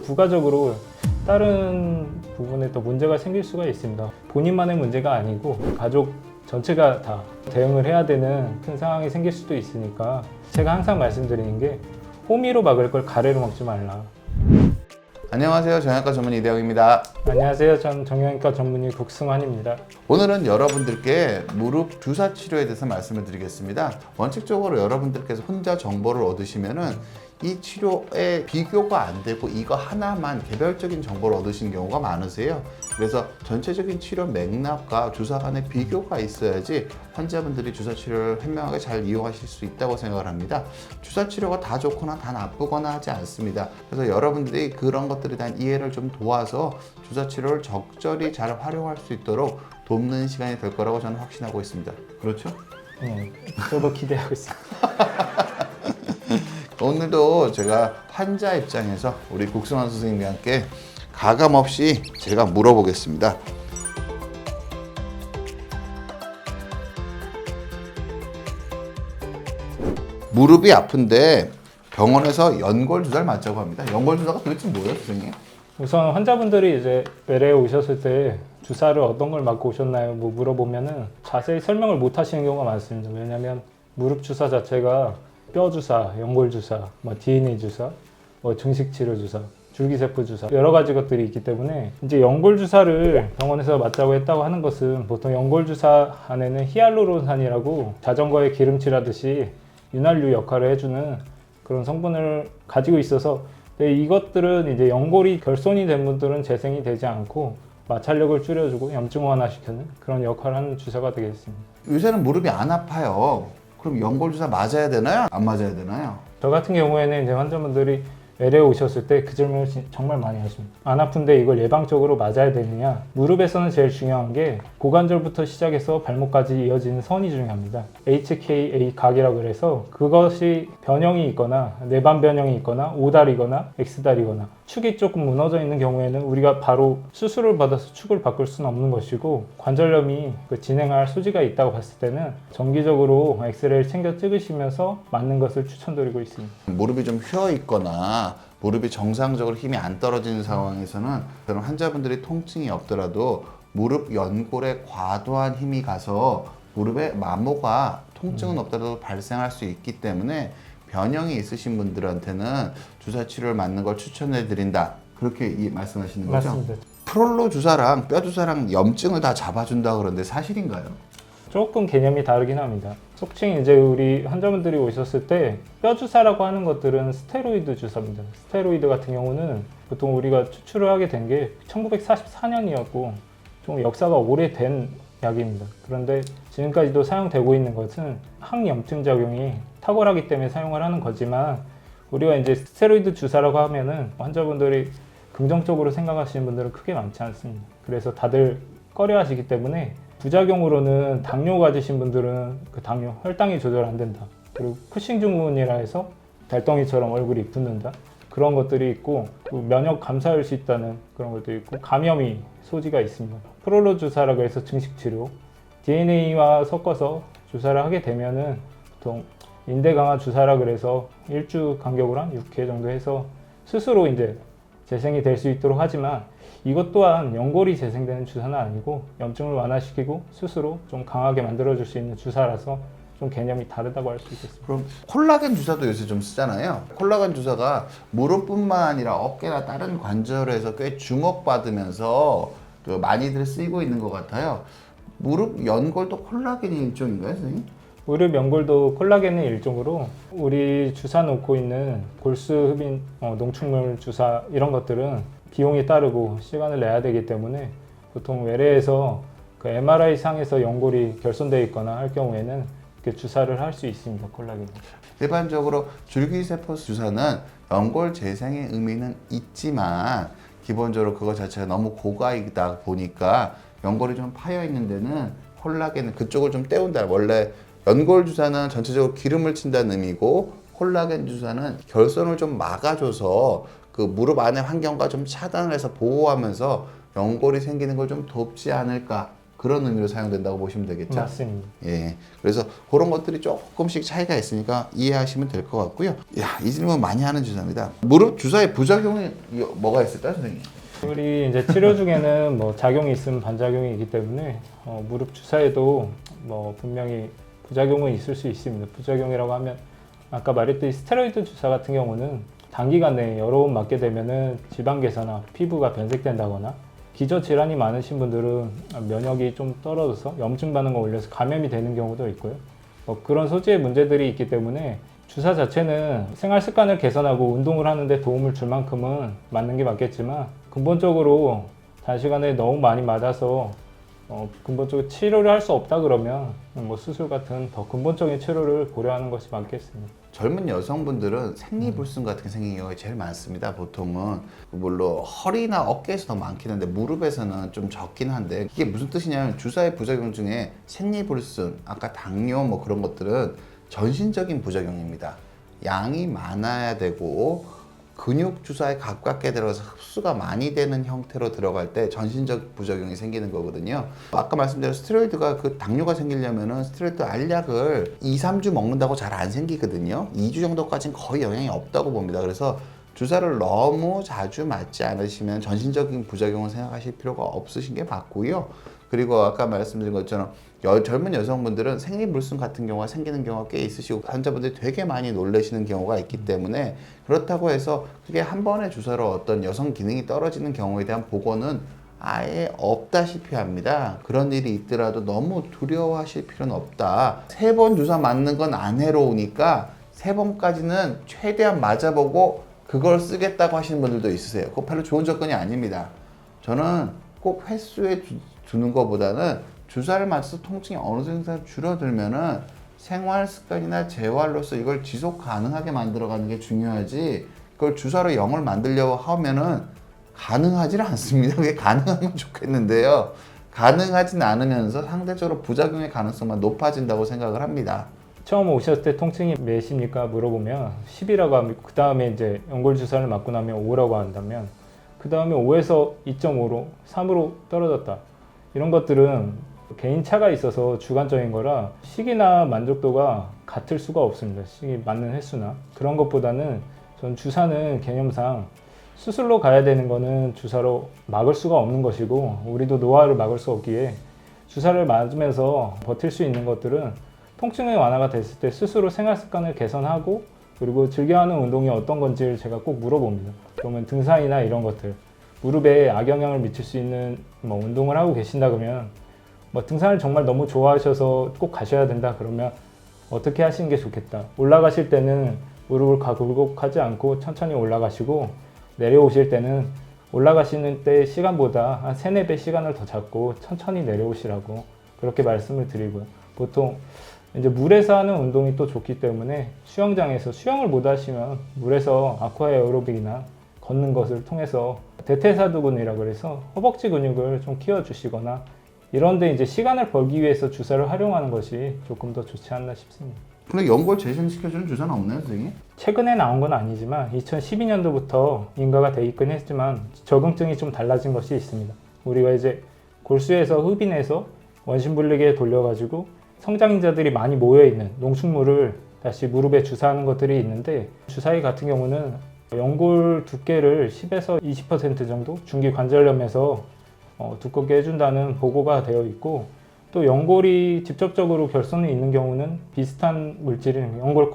부가적으로 다른 부분에 또 문제가 생길 수가 있습니다. 본인만의 문제가 아니고 가족 전체가 다 대응을 해야 되는 큰 상황이 생길 수도 있으니까 제가 항상 말씀드리는 게 호미로 막을 걸 가래로 막지 말라. 안녕하세요. 정형외과 전문의 이대영입니다. 안녕하세요. 전 정형외과 전문의 국승환입니다. 오늘은 여러분들께 무릎 주사 치료에 대해서 말씀을 드리겠습니다. 원칙적으로 여러분들께서 혼자 정보를 얻으시면은 이 치료에 비교가 안 되고 이거 하나만 개별적인 정보를 얻으신 경우가 많으세요. 그래서 전체적인 치료 맥락과 주사 간의 비교가 있어야지 환자분들이 주사 치료를 현명하게 잘 이용하실 수 있다고 생각을 합니다. 주사 치료가 다 좋거나 다 나쁘거나 하지 않습니다. 그래서 여러분들이 그런 것들에 대한 이해를 좀 도와서 주사 치료를 적절히 잘 활용할 수 있도록 돕는 시간이 될 거라고 저는 확신하고 있습니다. 그렇죠? 저도 기대하고 있습니다. 오늘도 제가 환자 입장에서 우리 국승환 선생님과 함께 가감 없이 제가 물어보겠습니다. 무릎이 아픈데 병원에서 연골 주사를 맞자고 합니다. 연골 주사가 도대체 뭐예요, 선생님? 우선 환자분들이 이제 외래에 오셨을 때 주사를 어떤 걸 맞고 오셨나요? 뭐 물어보면은 자세히 설명을 못 하시는 경우가 많습니다. 왜냐면 무릎 주사 자체가 뼈 주사, 연골 주사, DNA 주사, 증식 치료 주사, 줄기세포 주사 여러 가지 것들이 있기 때문에 이제 연골 주사를 병원에서 맞자고 했다고 하는 것은 보통 연골 주사 안에는 히알루론산이라고 자전거에 기름칠하듯이 윤활유 역할을 해주는 그런 성분을 가지고 있어서 이것들은 이제 연골이 결손이 된 분들은 재생이 되지 않고 마찰력을 줄여주고 염증 완화시키는 그런 역할을 하는 주사가 되겠습니다. 요새는 무릎이 안 아파요. 그럼 연골 주사 맞아야 되나요? 안 맞아야 되나요? 저 같은 경우에는 이제 환자분들이 외래에 오셨을 때 그 질문을 정말 많이 하십니다. 안 아픈데 이걸 예방적으로 맞아야 되느냐? 무릎에서는 제일 중요한 게 고관절부터 시작해서 발목까지 이어지는 선이 중요합니다. HKA 각이라고 그래서 그것이 변형이 있거나 내반 변형이 있거나 O다리거나 X다리거나 축이 조금 무너져 있는 경우에는 우리가 바로 수술을 받아서 축을 바꿀 수는 없는 것이고 관절염이 진행할 소지가 있다고 봤을 때는 정기적으로 엑스레이를 챙겨 찍으시면서 맞는 것을 추천드리고 있습니다. 무릎이 좀 휘어 있거나 무릎이 정상적으로 힘이 안 떨어지는 상황에서는 그런 환자분들이 통증이 없더라도 무릎 연골에 과도한 힘이 가서 무릎에 마모가 통증은 없더라도 발생할 수 있기 때문에 변형이 있으신 분들한테는 주사 치료를 맞는 걸 추천해 드린다. 그렇게 말씀하시는 거죠? 맞습니다. 프롤로 주사랑 뼈 주사랑 염증을 다 잡아준다 그러는데 사실인가요? 조금 개념이 다르긴 합니다. 속칭 이제 우리 환자분들이 오셨을 때 뼈 주사라고 하는 것들은 스테로이드 주사입니다. 스테로이드 같은 경우는 보통 우리가 추출을 하게 된 게 1944년이었고 좀 역사가 오래된 약입니다. 그런데 지금까지도 사용되고 있는 것은 항염증 작용이 탁월하기 때문에 사용을 하는 거지만 우리가 이제 스테로이드 주사라고 하면은 환자분들이 긍정적으로 생각하시는 분들은 크게 많지 않습니다. 그래서 다들 꺼려 하시기 때문에 부작용으로는 당뇨 가지신 분들은 그 당뇨, 혈당이 조절 안 된다. 그리고 쿠싱 증후군이라 해서 달덩이처럼 얼굴이 붓는다. 그런 것들이 있고 면역 감소할 수 있다는 그런 것도 있고 감염이 소지가 있습니다. 프롤로 주사라고 해서 증식 치료, DNA와 섞어서 주사를 하게 되면은 보통 인대 강화 주사라 그래서 1주 간격으로 한 6회 정도 해서 스스로 이제 재생이 될 수 있도록 하지만 이것 또한 연골이 재생되는 주사는 아니고 염증을 완화시키고 스스로 좀 강하게 만들어줄 수 있는 주사라서 좀 개념이 다르다고 할 수 있겠습니다. 그럼 콜라겐 주사도 요새 좀 쓰잖아요. 콜라겐 주사가 무릎뿐만 아니라 어깨나 다른 관절에서 꽤 주목받으면서 많이들 쓰이고 있는 것 같아요. 무릎 연골도 콜라겐이 일종인가요, 선생님? 무릎 연골도 콜라겐의 일종으로 우리 주사 놓고 있는 골수 흡인 농축물 주사 이런 것들은 비용이 따르고 시간을 내야 되기 때문에 보통 외래에서 그 MRI 상에서 연골이 결손되어 있거나 할 경우에는 이렇게 주사를 할 수 있습니다. 콜라겐. 일반적으로 줄기세포 주사는 연골 재생의 의미는 있지만 기본적으로 그거 자체가 너무 고가이다 보니까 연골이 좀 파여 있는 데는 콜라겐 그쪽을 좀 때운다. 원래 연골 주사는 전체적으로 기름을 친다는 의미고 콜라겐 주사는 결손을 좀 막아줘서 그 무릎 안의 환경과 좀 차단을 해서 보호하면서 연골이 생기는 걸 좀 돕지 않을까 그런 의미로 사용된다고 보시면 되겠죠. 맞습니다. 예. 그래서 그런 것들이 조금씩 차이가 있으니까 이해하시면 될 것 같고요. 야, 이 질문 많이 하는 주사입니다. 무릎 주사의 부작용이 뭐가 있을까요, 선생님? 우리 이제 치료 중에는 뭐 작용이 있으면 반작용이 있기 때문에 무릎 주사에도 뭐 분명히 부작용은 있을 수 있습니다. 부작용이라고 하면 아까 말했듯이 스테로이드 주사 같은 경우는 단기간 내에 여러 번 맞게 되면은 지방 개선이나 피부가 변색된다거나 기저 질환이 많으신 분들은 면역이 좀 떨어져서 염증 반응을 올려서 감염이 되는 경우도 있고요. 그런 소지의 문제들이 있기 때문에 주사 자체는 생활 습관을 개선하고 운동을 하는데 도움을 줄 만큼은 맞는 게 맞겠지만 근본적으로 단시간에 너무 많이 맞아서 근본적으로 치료를 할 수 없다 그러면 뭐 수술 같은 더 근본적인 치료를 고려하는 것이 맞겠습니다. 젊은 여성분들은 생리불순 같은 게 생기는 경우가 제일 많습니다. 보통은 물론 허리나 어깨에서 더 많긴 한데 무릎에서는 좀 적긴 한데 이게 무슨 뜻이냐면 주사의 부작용 중에 생리불순, 아까 당뇨 뭐 그런 것들은 전신적인 부작용입니다. 양이 많아야 되고 근육 주사에 가깝게 들어가서 흡수가 많이 되는 형태로 들어갈 때 전신적 부작용이 생기는 거거든요. 아까 말씀드린 스테로이드가 그 당뇨가 생기려면은 스테로이드 알약을 2, 3주 먹는다고 잘 안 생기거든요. 2주 정도까지는 거의 영향이 없다고 봅니다. 그래서 주사를 너무 자주 맞지 않으시면 전신적인 부작용을 생각하실 필요가 없으신 게 맞고요. 그리고 아까 말씀드린 것처럼 젊은 여성분들은 생리불순 같은 경우가 생기는 경우가 꽤 있으시고 환자분들이 되게 많이 놀라시는 경우가 있기 때문에 그렇다고 해서 그게 한 번의 주사로 어떤 여성 기능이 떨어지는 경우에 대한 보고는 아예 없다시피 합니다. 그런 일이 있더라도 너무 두려워하실 필요는 없다. 3번 주사 맞는 건 안 해로우니까 3번까지는 최대한 맞아보고 그걸 쓰겠다고 하시는 분들도 있으세요. 그거 별로 좋은 접근이 아닙니다. 저는 꼭 횟수에 두는 것보다는 주사를 맞아서 통증이 어느 정도 줄어들면은 생활 습관이나 재활로서 이걸 지속 가능하게 만들어가는 게 중요하지 그걸 주사로 0을 만들려고 하면은 가능하지는 않습니다. 그게 가능하면 좋겠는데요. 가능하진 않으면서 상대적으로 부작용의 가능성만 높아진다고 생각을 합니다. 처음 오셨을 때 통증이 몇입니까? 물어보면 10이라고 하면 그 다음에 이제 연골 주사를 맞고 나면 5라고 한다면 그 다음에 5에서 2.5로 3으로 떨어졌다. 이런 것들은 개인 차가 있어서 주관적인 거라 시기나 만족도가 같을 수가 없습니다. 시기 맞는 횟수나 그런 것보다는 전 주사는 개념상 수술로 가야 되는 거는 주사로 막을 수가 없는 것이고 우리도 노화를 막을 수 없기에 주사를 맞으면서 버틸 수 있는 것들은 통증의 완화가 됐을 때 스스로 생활 습관을 개선하고 그리고 즐겨하는 운동이 어떤 건지를 제가 꼭 물어봅니다. 그러면 등산이나 이런 것들 무릎에 악영향을 미칠 수 있는 뭐 운동을 하고 계신다 그러면 뭐 등산을 정말 너무 좋아하셔서 꼭 가셔야 된다 그러면 어떻게 하시는 게 좋겠다. 올라가실 때는 무릎을 굴곡하지 않고 천천히 올라가시고 내려오실 때는 올라가시는 때 시간보다 한 3, 4배 시간을 더 잡고 천천히 내려오시라고 그렇게 말씀을 드리고요. 보통 이제 물에서 하는 운동이 또 좋기 때문에 수영장에서 수영을 못 하시면 물에서 아쿠아 에어로빅이나 걷는 것을 통해서 대퇴사두근이라고 그래서 허벅지 근육을 좀 키워주시거나 이런데 이제 시간을 벌기 위해서 주사를 활용하는 것이 조금 더 좋지 않나 싶습니다. 근데 연골 재생시켜주는 주사는 없나요, 선생님? 최근에 나온 건 아니지만 2012년도부터 인가가 돼 있긴 했지만 적응증이 좀 달라진 것이 있습니다. 우리가 이제 골수에서 흡인해서 원심불리게 돌려가지고 성장인자들이 많이 모여있는 농축물을 다시 무릎에 주사하는 것들이 있는데 주사기 같은 경우는 연골 두께를 10에서 20% 정도 중기관절염에서 두껍게 해준다는 보고가 되어 있고 또 연골이 직접적으로 결손이 있는 경우는 비슷한 물질인 연골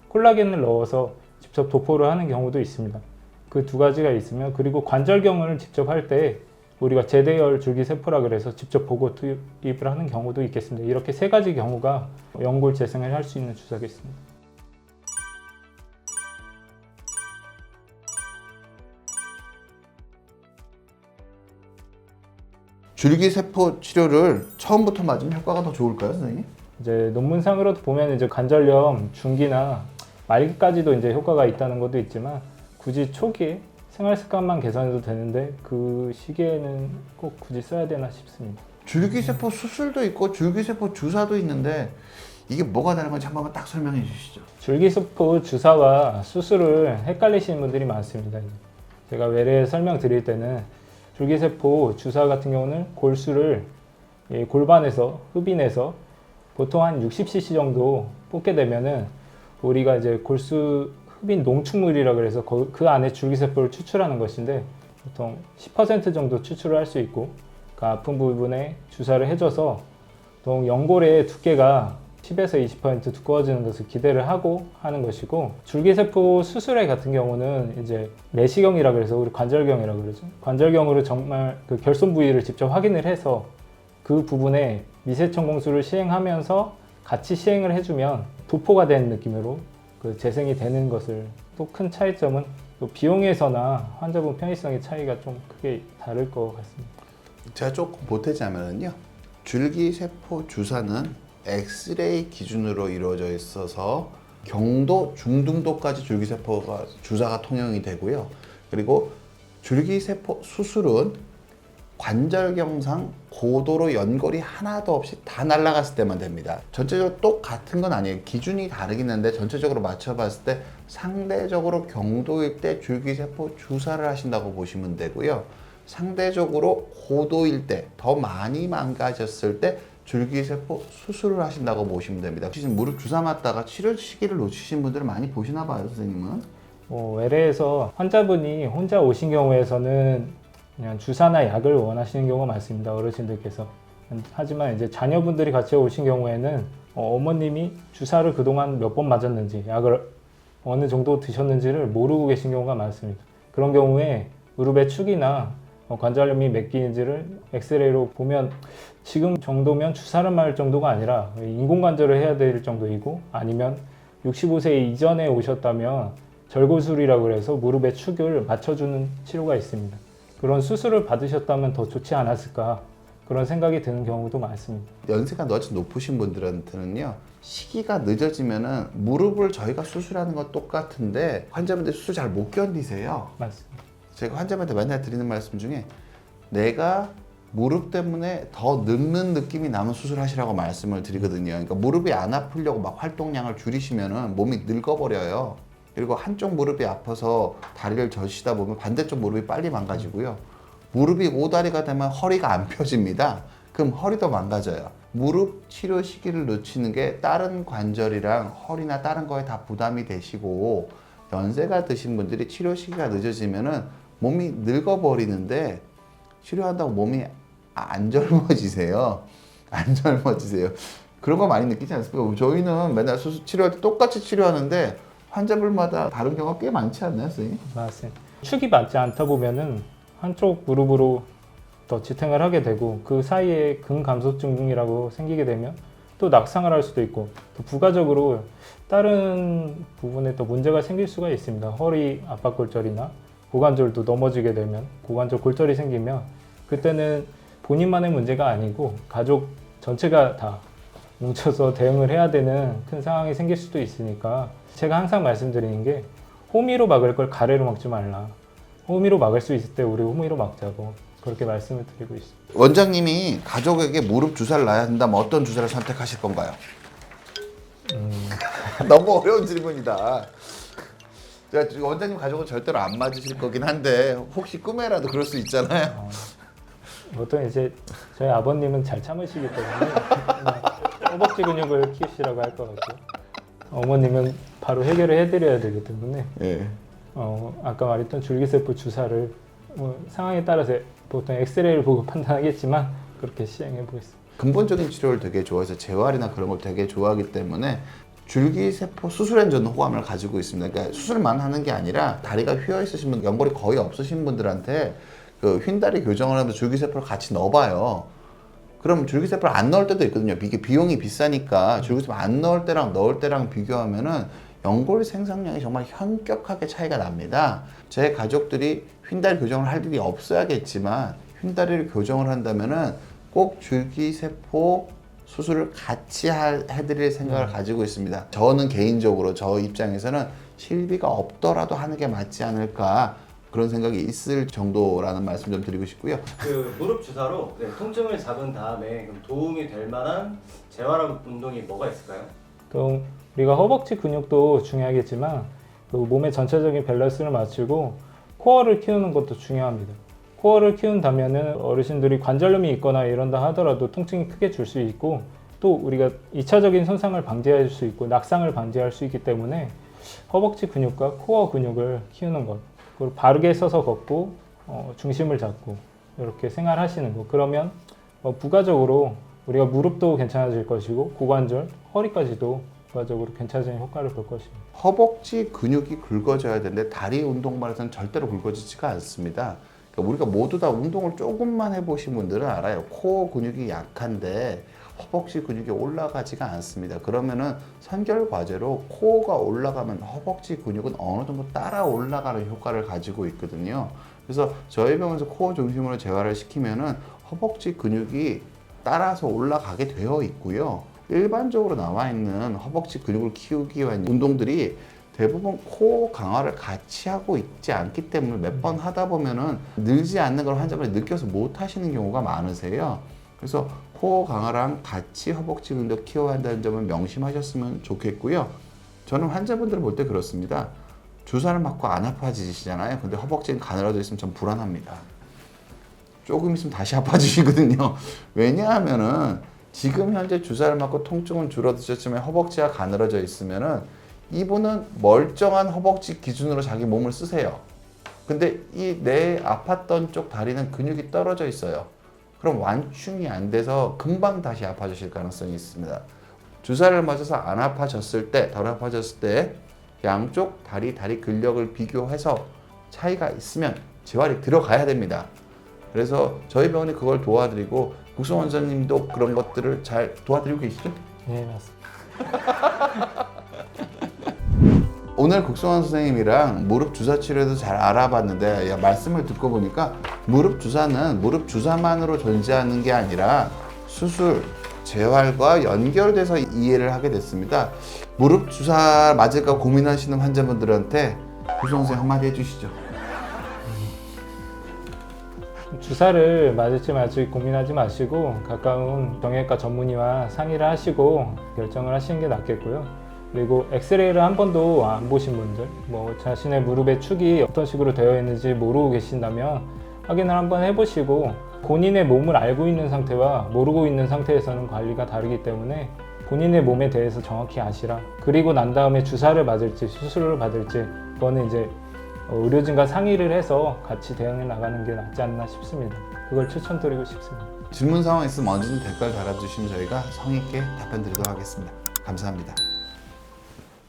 콜라겐을 넣어서 직접 도포를 하는 경우도 있습니다. 그 두 가지가 있으면 그리고 관절경을 직접 할 때 우리가 제대열 줄기세포라 그래서 직접 보고 투입을 하는 경우도 있겠습니다. 이렇게 3가지 경우가 연골 재생을 할 수 있는 주사가 있습니다. 줄기세포 치료를 처음부터 맞으면 효과가 더 좋을까요, 선생님? 이제 논문상으로도 보면 이제 관절염 중기나 말기까지도 이제 효과가 있다는 것도 있지만 굳이 초기에 생활 습관만 개선해도 되는데 그 시기에는 꼭 굳이 써야 되나 싶습니다. 줄기세포 수술도 있고 줄기세포 주사도 있는데 이게 뭐가 다른 건지 한 번만 딱 설명해 주시죠. 줄기세포 주사와 수술을 헷갈리시는 분들이 많습니다. 제가 외래 설명드릴 때는 줄기세포 주사 같은 경우는 골수를 이 골반에서 흡인해서 보통 한 60cc 정도 뽑게 되면은 우리가 이제 골수 흡인 농축물이라 그래서 그 안에 줄기세포를 추출하는 것인데 보통 10% 정도 추출을 할 수 있고 그 아픈 부분에 주사를 해줘서 보통 연골의 두께가 10에서 20% 두꺼워지는 것을 기대를 하고 하는 것이고, 줄기세포 수술회 같은 경우는 이제 내시경이라 그래서 우리 관절경이라 그러죠. 관절경으로 정말 그 결손 부위를 직접 확인을 해서 그 부분에 미세청 공수를 시행하면서 같이 시행을 해주면 도포가 된 느낌으로 그 재생이 되는 것을, 또 큰 차이점은 또 비용에서나 환자분 편의성의 차이가 좀 크게 다를 것 같습니다. 제가 조금 보태자면요, 줄기세포 주사는 엑스레이 기준으로 이루어져 있어서 경도, 중등도까지 줄기세포가 주사가 통용이 되고요. 그리고 줄기세포 수술은 관절경상 고도로 연골이 하나도 없이 다 날아갔을 때만 됩니다. 전체적으로 똑같은 건 아니에요. 기준이 다르긴 한데 전체적으로 맞춰봤을 때 상대적으로 경도일 때 줄기세포 주사를 하신다고 보시면 되고요. 상대적으로 고도일 때, 더 많이 망가졌을 때 줄기세포 수술을 하신다고 보시면 됩니다. 혹시 무릎 주사 맞다가 치료 시기를 놓치신 분들을 많이 보시나 봐요, 선생님은? 외래에서 환자분이 혼자 오신 경우에서는 그냥 주사나 약을 원하시는 경우가 많습니다, 어르신들께서. 하지만 이제 자녀분들이 같이 오신 경우에는 어머님이 주사를 그동안 몇 번 맞았는지, 약을 어느 정도 드셨는지를 모르고 계신 경우가 많습니다. 그런 경우에 무릎의 축이나 관절염이 몇 개인지를 엑스레이로 보면 지금 정도면 주사를 맞을 정도가 아니라 인공관절을 해야 될 정도이고, 아니면 65세 이전에 오셨다면 절골술이라고 해서 무릎의 축을 맞춰주는 치료가 있습니다. 그런 수술을 받으셨다면 더 좋지 않았을까, 그런 생각이 드는 경우도 많습니다. 연세가 너무 높으신 분들한테는요, 시기가 늦어지면은 무릎을 저희가 수술하는 건 똑같은데 환자분들 수술 잘 못 견디세요. 맞습니다. 제가 환자분한테 맨날 드리는 말씀 중에, 내가 무릎 때문에 더 늙는 느낌이 나면 수술하시라고 말씀을 드리거든요. 그러니까 무릎이 안 아프려고 막 활동량을 줄이시면은 몸이 늙어버려요. 그리고 한쪽 무릎이 아파서 다리를 젖히다 보면 반대쪽 무릎이 빨리 망가지고요. 무릎이 오다리가 되면 허리가 안 펴집니다. 그럼 허리도 망가져요. 무릎 치료 시기를 놓치는 게 다른 관절이랑 허리나 다른 거에 다 부담이 되시고, 연세가 드신 분들이 치료 시기가 늦어지면은 몸이 늙어버리는데 치료한다고 몸이 안 젊어지세요. 안 젊어지세요. 그런 거 많이 느끼지 않습니까? 저희는 맨날 수술 치료할 때 똑같이 치료하는데 환자분마다 다른 경우가 꽤 많지 않나요, 선생님? 맞습니다. 축이 맞지 않다 보면은 한쪽 무릎으로 더 지탱을 하게 되고, 그 사이에 근감소증이라고 생기게 되면 또 낙상을 할 수도 있고, 또 부가적으로 다른 부분에 또 문제가 생길 수가 있습니다. 허리 압박골절이나 고관절도 넘어지게 되면, 고관절 골절이 생기면 그때는 본인만의 문제가 아니고 가족 전체가 다 뭉쳐서 대응을 해야 되는 큰 상황이 생길 수도 있으니까, 제가 항상 말씀드리는 게 호미로 막을 걸 가래로 막지 말라. 호미로 막을 수 있을 때 우리 호미로 막자고, 그렇게 말씀을 드리고 있습니다. 원장님이 가족에게 무릎 주사를 놔야 한다면 어떤 주사를 선택하실 건가요? 너무 어려운 질문이다. 제가 원장님 가족은 절대로 안 맞으실 거긴 한데 혹시 꿈에라도 그럴 수 있잖아요. 보통 이제 저희 아버님은 잘 참으시기 때문에 허벅지 근육을 키우시라고 할 것 같고요. 어머님은 바로 해결을 해드려야 되기 때문에 예. 아까 말했던 줄기세포 주사를 상황에 따라서 보통 엑스레이를 보고 판단하겠지만 그렇게 시행해 보겠습니다. 근본적인 치료를 되게 좋아해서 재활이나 그런 걸 되게 좋아하기 때문에 줄기세포 수술엔 저는 호감을 가지고 있습니다. 그러니까 수술만 하는 게 아니라 다리가 휘어 있으신 분, 연골이 거의 없으신 분들한테 그 휜다리 교정을 하면서 줄기세포를 같이 넣어봐요. 그럼 줄기세포를 안 넣을 때도 있거든요. 이게 비용이 비싸니까 줄기세포 안 넣을 때랑 넣을 때랑 비교하면은 연골 생성량이 정말 현격하게 차이가 납니다. 제 가족들이 휜다리 교정을 할 일이 없어야겠지만 휜다리를 교정을 한다면은 꼭 줄기세포 수술을 같이 해드릴 생각을 가지고 있습니다. 저는 개인적으로 저 입장에서는 실비가 없더라도 하는 게 맞지 않을까, 그런 생각이 있을 정도라는 말씀 좀 드리고 싶고요. 그 무릎 주사로 통증을 잡은 다음에 그럼 도움이 될 만한 재활 운동이 뭐가 있을까요? 또 우리가 허벅지 근육도 중요하겠지만 그 몸의 전체적인 밸런스를 맞추고 코어를 키우는 것도 중요합니다. 코어를 키운다면은 어르신들이 관절염이 있거나 이런다 하더라도 통증이 크게 줄 수 있고, 또 우리가 2차적인 손상을 방지할 수 있고 낙상을 방지할 수 있기 때문에 허벅지 근육과 코어 근육을 키우는 것, 그리고 바르게 서서 걷고 중심을 잡고 이렇게 생활하시는 거, 그러면 부가적으로 우리가 무릎도 괜찮아질 것이고 고관절, 허리까지도 부가적으로 괜찮아지는 효과를 볼 것입니다. 허벅지 근육이 굵어져야 되는데 다리 운동만 해서는 절대로 굵어지지가 않습니다. 그러니까 우리가 모두 다 운동을 조금만 해보신 분들은 알아요. 코어 근육이 약한데 허벅지 근육이 올라가지가 않습니다. 그러면은 선결 과제로 코어가 올라가면 허벅지 근육은 어느 정도 따라 올라가는 효과를 가지고 있거든요. 그래서 저희 병원에서 코어 중심으로 재활을 시키면은 허벅지 근육이 따라서 올라가게 되어 있고요. 일반적으로 나와 있는 허벅지 근육을 키우기 위한 운동들이 대부분 코어 강화를 같이 하고 있지 않기 때문에 몇 번 하다 보면은 늘지 않는 걸 환자분이 느껴서 못 하시는 경우가 많으세요. 그래서 코어 강화랑 같이 허벅지 근육 키워야 한다는 점을 명심하셨으면 좋겠고요. 저는 환자분들을 볼 때 그렇습니다. 주사를 맞고 안 아파지시잖아요. 근데 허벅지는 가늘어져 있으면 전 불안합니다. 조금 있으면 다시 아파지시거든요. 왜냐하면은 지금 현재 주사를 맞고 통증은 줄어드셨지만 허벅지가 가늘어져 있으면은 이분은 멀쩡한 허벅지 기준으로 자기 몸을 쓰세요. 근데 이 내 아팠던 쪽 다리는 근육이 떨어져 있어요. 그럼 완충이 안 돼서 금방 다시 아파지실 가능성이 있습니다. 주사를 맞아서 안 아파졌을 때, 덜 아파졌을 때 양쪽 다리 근력을 비교해서 차이가 있으면 재활이 들어가야 됩니다. 그래서 저희 병원이 그걸 도와드리고 국소 원장님도 그런 것들을 잘 도와드리고 계시죠? 네, 맞습니다. 오늘 국소원 선생님이랑 무릎 주사 치료에도 잘 알아봤는데 말씀을 듣고 보니까 무릎 주사는 무릎 주사만으로 존재하는 게 아니라 수술, 재활과 연결돼서 이해를 하게 됐습니다. 무릎 주사 맞을까 고민하시는 환자분들한테 국소원 선생님 한마디 해주시죠. 주사를 맞을지 말지 고민하지 마시고 가까운 정형외과 전문의와 상의를 하시고 결정을 하시는 게 낫겠고요. 그리고 엑스레이를 한 번도 안 보신 분들, 자신의 무릎의 축이 어떤 식으로 되어 있는지 모르고 계신다면 확인을 한번 해보시고, 본인의 몸을 알고 있는 상태와 모르고 있는 상태에서는 관리가 다르기 때문에 본인의 몸에 대해서 정확히 아시라. 그리고 난 다음에 주사를 맞을지 수술을 받을지 그거는 이제 의료진과 상의를 해서 같이 대응해 나가는 게 낫지 않나 싶습니다. 그걸 추천드리고 싶습니다. 질문 사항 있으면 언제든 댓글 달아주시면 저희가 성의 있게 답변 드리도록 하겠습니다. 감사합니다.